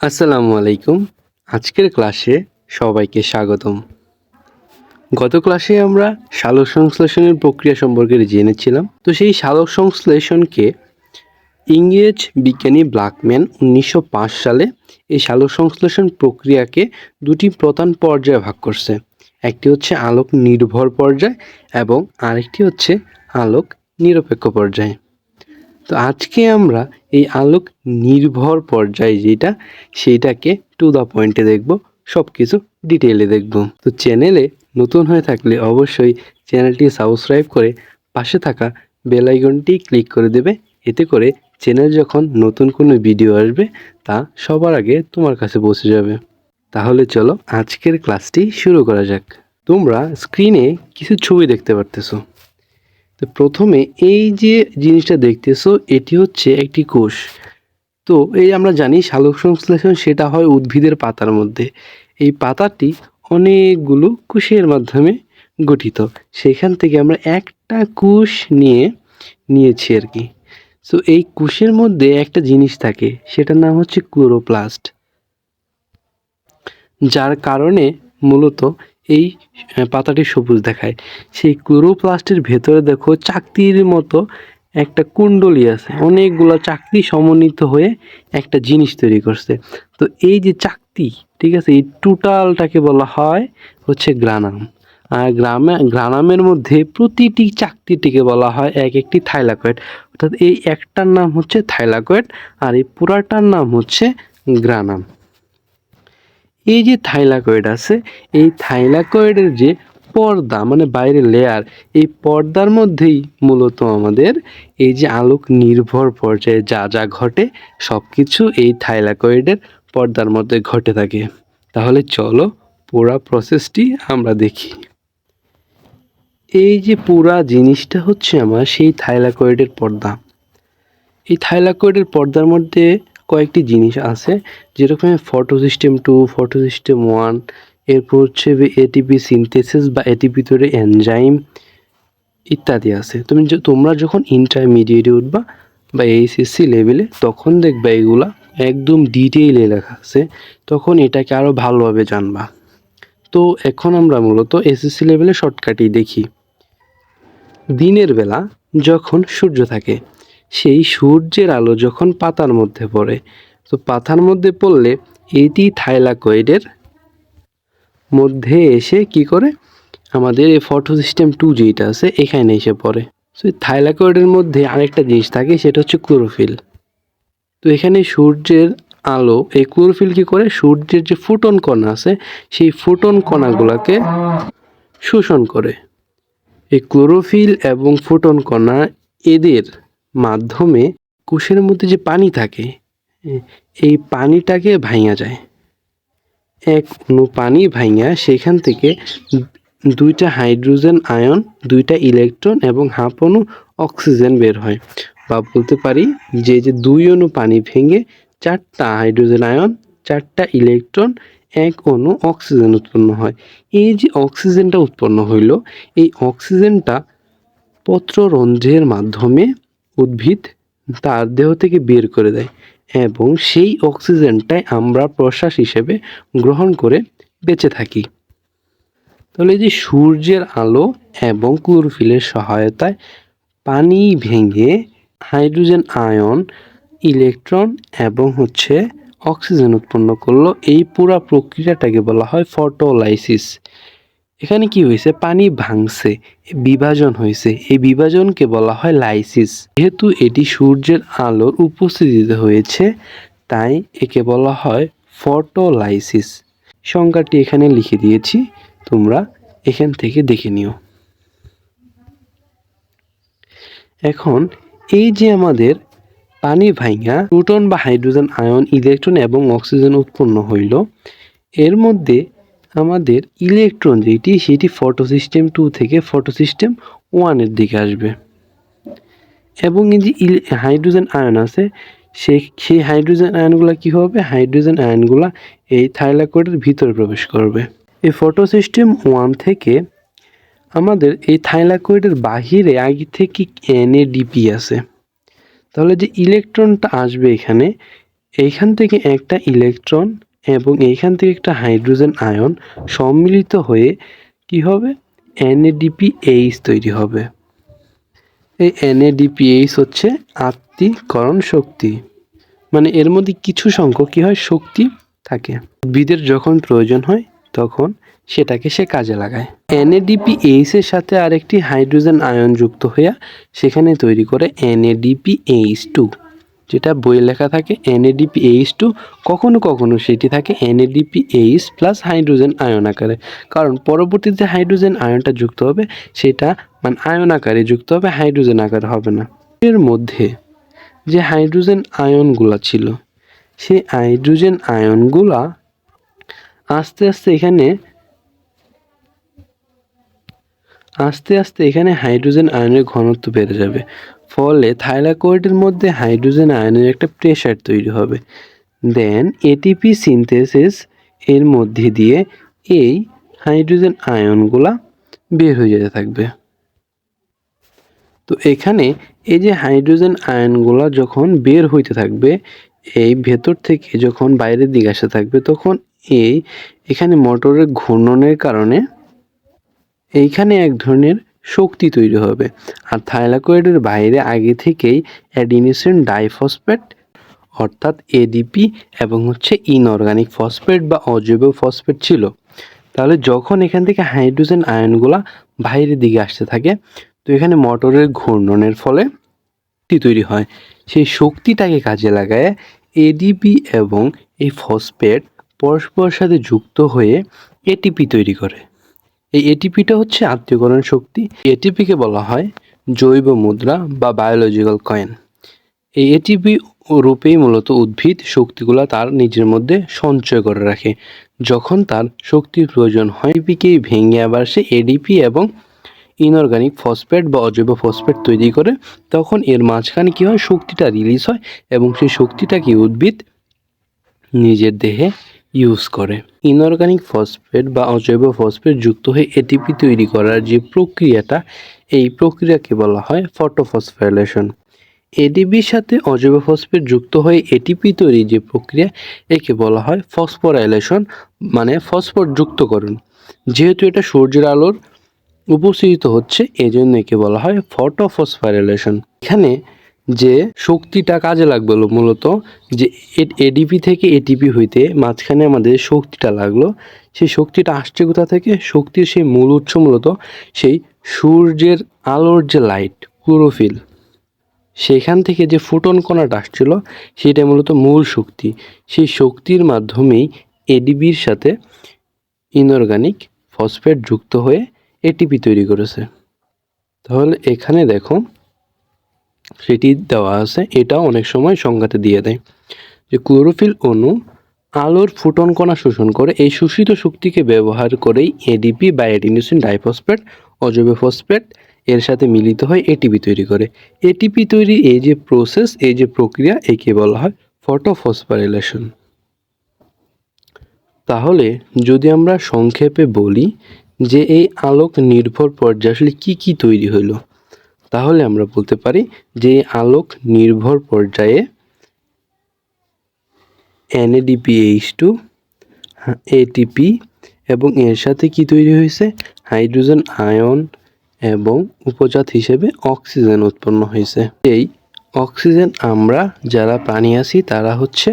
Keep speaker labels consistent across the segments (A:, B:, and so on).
A: আসসালামু আলাইকুম। আজকের ক্লাসে সবাইকে স্বাগতম। গত ক্লাসে আমরা সালোক সংশ্লেষণের প্রক্রিয়া সম্পর্কে জেনেছিলাম। তো সেই সালোক সংশ্লেষণকে ইংরেজ বিজ্ঞানী ব্ল্যাকম্যান 1905 সালে এই সালোক সংশ্লেষণ প্রক্রিয়াকে দুটি প্রধান পর্যায়ে ভাগ করছে। একটি হচ্ছে আলোক নির্ভর পর্যায় এবং আরেকটি হচ্ছে আলোক নিরপেক্ষ পর্যায়। তো আজকে আমরা এই আলোক নির্ভর পর্যায় যেটা সেইটাকে টু দ্য পয়েন্টে দেখব, সব কিছু ডিটেইলে দেখব। তো চ্যানেলে নতুন হয়ে থাকলে অবশ্যই চ্যানেলটি সাবস্ক্রাইব করে পাশে থাকা বেল আইকনটি ক্লিক করে দেবে। এতে করে চ্যানেল যখন নতুন কোনো ভিডিও আসবে তা সবার আগে তোমার কাছে পৌঁছে যাবে। তাহলে চলো আজকের ক্লাসটি শুরু করা যাক। তোমরা স্ক্রিনে কিছু ছবি দেখতে পারতেছো। তো প্রথমে এই যে জিনিসটা দেখতেছো এটি হচ্ছে একটি কোষ। তো এই আমরা জানি সালোক সংশ্লেষণ সেটা হয় উদ্ভিদের পাতার মধ্যে। এই পাতাটি অনেকগুলো কোষের মাধ্যমে গঠিত। সেখান থেকে আমরা একটা কোষ নিয়েছি আর কি। সো এই কোষের মধ্যে একটা জিনিস থাকে, সেটার নাম হচ্ছে ক্লোরোপ্লাস্ট, যার কারণে মূলত এই পাতাটি সবুজ দেখায়। সেই ক্লোরোপ্লাস্টের ভেতরে দেখো চাকতির মতো একটা কুণ্ডলী আছে, অনেকগুলো চাকতি সমন্বিত হয়ে একটা জিনিস তৈরি করছে। তো এই যে চাকতি, ঠিক আছে, এই টোটালটাকে বলা হয় হচ্ছে গ্রানাম। আর গ্রানামের মধ্যে প্রতিটি চাকতিটিকে বলা হয় এক একটি থাইলাকয়েড। অর্থাৎ এই একটার নাম হচ্ছে থাইলাকয়েড আর এই পুরাটার নাম হচ্ছে গ্রানাম। এই যে থাইলাকয়েড আছে, এই থাইলাকয়েডের যে পর্দা মানে বাইরের লেয়ার, এই পর্দার মধ্যেই মূলত আমাদের এই যে আলোক নির্ভর পর্যায়ে যা যা ঘটে সব কিছু এই থাইলাকয়েডের পর্দার মধ্যে ঘটে থাকে। তাহলে চলো পুরা প্রসেসটি আমরা দেখি। এই যে পুরা জিনিসটা হচ্ছে আমার সেই থাইলাকয়েডের পর্দা। এই থাইলাকয়েডের পর্দার মধ্যে কয়েকটি জিনিস আছে, যেরকম ফটোসিস্টেম 2, ফটোসিস্টেম 1, এরপর হচ্ছে এটিপি সিনথেসিস বা এটির ভিতরে এনজাইম ইত্যাদি আছে। তোমরা যখন ইন্টারমিডিয়েটে উঠবা বা এইচএসসি লেভেলে তখন দেখবা এগুলা একদম ডিটেইলে লেখা আছে, তখন এটাকে আরও ভালোভাবে জানবা। তো এখন আমরা মূলত এসএসসি লেভেলে শর্টকাটই দেখি। দিনের বেলা যখন সূর্য থাকে, সেই সূর্যের আলো যখন পাতার মধ্যে পড়ে, তো পাতার মধ্যে পড়লে এটি থাইলাকয়েডের মধ্যে এসে কি করে আমাদের এই ফটোসিস্টেম 2 যেটা আছে এখানে এসে পড়ে। সো থাইলাকয়েডের মধ্যে আরেকটা জিনিস থাকে, সেটা হচ্ছে ক্লোরোফিল। তো এখানে সূর্যের আলো, এই ক্লোরোফিল কি করে সূর্যের যে ফোটন কণা আছে সেই ফোটন কণাগুলোকে শোষণ করে। এই ক্লোরোফিল এবং ফোটন কণা এদের মাধ্যমে কোষের মধ্যে যে পানি থাকে এই পানিটাকে ভাঙা যায়। এক অণু পানি ভাঙা সেখান থেকে দুইটা হাইড্রোজেন আয়ন, দুইটা ইলেকট্রন এবং হাফ অণু অক্সিজেন বের হয়। বা বলতে পারি যে দুই অণু পানি ভেঙে চারটা হাইড্রোজেন আয়ন, চারটা ইলেকট্রন, এক অণু অক্সিজেন উৎপন্ন হয়। এই যে অক্সিজেনটা উৎপন্ন হইল, এই অক্সিজেনটা পত্ররন্ধ্রের মাধ্যমে উদ্ভিদ তার দেহ থেকে বের করে দেয় এবং সেই অক্সিজেনটাই আমরা প্রশ্বাস হিসেবে গ্রহণ করে বেঁচে থাকি। তাহলে এই যে সূর্যের আলো এবং ক্লোরোফিলের সহায়তায় পানি ভেঙে হাইড্রোজেন আয়ন, ইলেকট্রন এবং অক্সিজেন উৎপন্ন করলো, এই পুরা প্রক্রিয়াটাকে বলা হয় ফটোলাইসিস। এখানে কি হয়েছে, পানি ভাঙছে, বিভাজন হয়েছে, এই বিভাজনকে বলা হয় লাইসিস। যেহেতু এটি সূর্যের আলোর উপস্থিতিতে হয়েছে তাই একে বলা হয় ফটোলাইসিস। সংজ্ঞাটি এখানে লিখে দিয়েছি, তোমরা এখান থেকে দেখে নিও। এখন এই যে আমাদের পানি ভাঙা প্রোটন বা হাইড্রোজেন আয়ন, ইলেকট্রন এবং অক্সিজেন উৎপন্ন হইল, এর মধ্যে আমাদের ইলেকট্রন যেটি সেটি ফটোসিস্টেম 2 থেকে ফটোসিস্টেম 1 এর দিকে আসবে এবং এই যে হাইড্রোজেন আয়ন আছে সেই হাইড্রোজেন আয়নগুলো কি হবে, হাইড্রোজেন আয়নগুলো এই থাইলাকয়েডের ভিতরে প্রবেশ করবে। এই ফটোসিস্টেম 1 থেকে আমাদের এই থাইলাকয়েডের বাহিরে আগে থেকে NADP আছে। তাহলে যে ইলেকট্রনটা আসবে এখানে, এইখান থেকে একটা ইলেকট্রন এবং এইখান থেকে একটা হাইড্রোজেন আয়ন সম্মিলিত হয়ে কি হবে, NADPH তৈরি হবে। এই NADPH হচ্ছে আত্তীকরণ শক্তি, মানে এর মধ্যে কিছু সংখ্যক কি হয়, শক্তি থাকে। উদ্ভিদের যখন প্রয়োজন হয় তখন সেটাকে সে কাজে লাগায়। NADPH এর সাথে আরেকটি হাইড্রোজেন আয়ন যুক্ত হয়ে সেখানে তৈরি করে NADPH2, যেটা বইয়ে লেখা থাকে NADPH2, কখনো কখনো সেটি থাকে NADPH প্লাস হাইড্রোজেন আয়ন আকারে, কারণ পরবর্তীতে হাইড্রোজেন আয়নটা যুক্ত হবে সেটা মানে আয়ন আকারে যুক্ত হবে, হাইড্রোজেন আকারে হবে না। এর মধ্যে যে হাইড্রোজেন আয়নগুলা ছিল, সেই হাইড্রোজেন আয়নগুলা আস্তে আস্তে এখানে হাইড্রোজেন আয়নের ঘনত্ব বেড়ে যাবে, ফলে থাইলাকয়েডের মধ্যে হাইড্রোজেন আয়নের একটা প্রেসার তৈরি হবে। দেন এটিপি সিনথেসিস এর মধ্যে দিয়ে এই হাইড্রোজেন আয়নগুলা বের হয়ে যেতে থাকবে। তো এখানে এই যে হাইড্রোজেন আয়নগুলা যখন বের হইতে থাকবে, এই ভেতর থেকে যখন বাইরের দিকে আসতে থাকবে, তখন এখানে মোটরের ঘূর্ণনের কারণে এইখানে এক ধরনের শক্তি তৈরি হবে। আর থাইলাকয়েডের বাইরে আগে থেকেই অ্যাডিনোসিন ডাইফসফেট অর্থাৎ ADP এবং হচ্ছে ইনঅর্গানিক ফসফেট বা অজৈব ফসফেট ছিল। তাহলে যখন এখান থেকে হাইড্রোজেন আয়নগুলা বাইরের দিকে আসতে থাকে, তো এখানে মোটরের ঘূর্ণনের ফলে শক্তি তৈরি হয়। সেই শক্তিটাকে কাজে লাগায় ADP এবং এই ফসফেট পরস্পরের সাথে যুক্ত হয়ে ATP তৈরি করে। এই এটিপিটা হচ্ছে আত্তীকরণ শক্তি। এটিপিকে বলা হয় জৈব মুদ্রা বা বায়োলজিক্যাল কয়েন। এই এটিপি রূপেই মূলত উদ্ভিদ শক্তিগুলা তার নিজের মধ্যে সঞ্চয় করে রাখে। যখন তার শক্তির প্রয়োজন হয়, এটিপিকেই ভেঙে আবার সে ADP এবং ইনঅর্গানিক ফসফেট বা অজৈব ফসফেট তৈরি করে, তখন এর মাঝখানে কী হয়, শক্তিটা রিলিজ হয় এবং সেই শক্তিটাকে উদ্ভিদ নিজের দেহে ইউজ করে। ইনঅর্গানিক ফসফেট বা অজৈব ফসফেট যুক্ত হয়ে এটিপি তৈরি করার যে প্রক্রিয়াটা, এই প্রক্রিয়াকে বলা হয় ফটোফসফোরাইলেশন। এডিপির সাথে অজৈব ফসফেট যুক্ত হয়ে এটিপি তৈরির যে প্রক্রিয়া, একে বলা হয় ফসফোরাইলেশন, মানে ফসফর যুক্তকরণ। যেহেতু এটা সূর্যের আলোর উপস্থিত হচ্ছে, এজন্য একে বলা হয় ফটোফসফোরাইলেশন। এখানে যে শক্তিটা কাজে লাগবে মূলত, যে এডিপি থেকে এটিপি হইতে মাঝখানে আমাদের শক্তিটা লাগলো, সেই শক্তিটা আসছে কোথা থেকে? শক্তির সেই মূল উৎস মূলত সেই সূর্যের আলোর যে লাইট, ক্লোরোফিল, সেখান থেকে যে ফোটন কণাটা আসছিল সেটা মূলত মূল শক্তি। সেই শক্তির মাধ্যমেই এডিপির সাথে ইনঅর্গানিক ফসফেট যুক্ত হয়ে এটিপি তৈরি করেছে। তাহলে এখানে দেখো সেটি দেওয়া আছে, এটা অনেক সময় সংজ্ঞাতে দিয়ে দেয় যে ক্লোরোফিল অণু আলোর ফোটন কণা শোষণ করে, এই শোষিত শক্তিকে ব্যবহার করেই এডিপি বা অ্যাডিনোসিন ডাইফসফেট অজৈব ফসফেট এর সাথে মিলিত হয় এটিপি তৈরি করে। এটিপি তৈরি এই যে প্রসেস, এই যে প্রক্রিয়া, একে বলা হয় ফটোফসফোরাইলেশন। তাহলে যদি আমরা সংক্ষেপে বলি যে এই আলোক নির্ভর পর্যায়ে আসলে কি তৈরি হইল, তাহলে আমরা বলতে পারি যে আলোক নির্ভর পর্যায়ে NADPH2, ATP এবং এর সাথে কি তৈরি হয়েছে, হাইড্রোজেন আয়ন এবং উপজাত হিসেবে অক্সিজেন উৎপন্ন হয়েছে। এই অক্সিজেন আমরা যারা প্রাণী আছি তারা হচ্ছে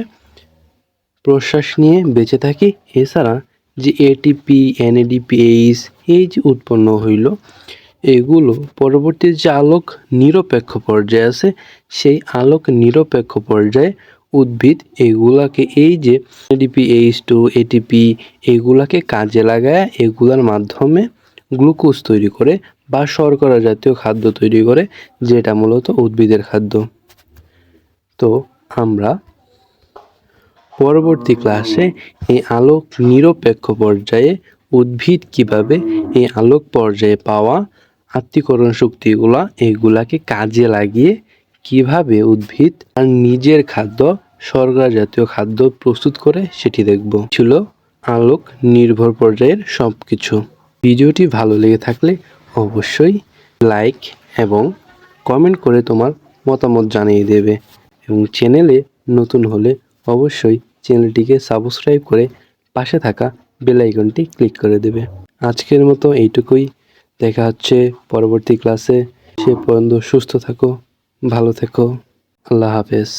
A: প্রশ্বাস নিয়ে বেঁচে থাকি। এছাড়া যে ATP, NADPH এই যে উৎপন্ন হইল, এগুলো পরবর্তী যে আলোক নিরপেক্ষ পর্যায়ে আছে, সেই আলোক নিরপেক্ষ পর্যায়ে উদ্ভিদ এগুলাকে, এই যে NADPH2, ATP এগুলাকে কাজে লাগায় এগুলার মাধ্যমে গ্লুকোজ তৈরি করে বা শর্করা জাতীয় খাদ্য তৈরি করে, যেটা মূলত উদ্ভিদের খাদ্য। তো আমরা পরবর্তী ক্লাসে এই আলোক নিরপেক্ষ পর্যায়ে উদ্ভিদ কিভাবে এই আলোক পর্যায়ে পাওয়া আত্তীকরণ শক্তিগুলা এগুলাকে কাজে লাগিয়ে কিভাবে উদ্ভিদ আর নিজের খাদ্য, শর্করা জাতীয় খাদ্য প্রস্তুত করে সেটি দেখব। ছিল আলোক নির্ভর পর্যায়ের সব কিছু। ভিডিওটি ভালো লেগে থাকলে অবশ্যই লাইক এবং কমেন্ট করে তোমার মতামত জানিয়ে দেবে এবং চ্যানেলে নতুন হলে অবশ্যই চ্যানেলটিকে সাবস্ক্রাইব করে পাশে থাকা বেল আইকনটি ক্লিক করে দেবে। আজকের মতো এইটুকুই, দেখা হচ্ছে পরবর্তী ক্লাসে। সে পর্যন্ত সুস্থ থাকো, ভালো থেকো, আল্লাহ হাফেজ।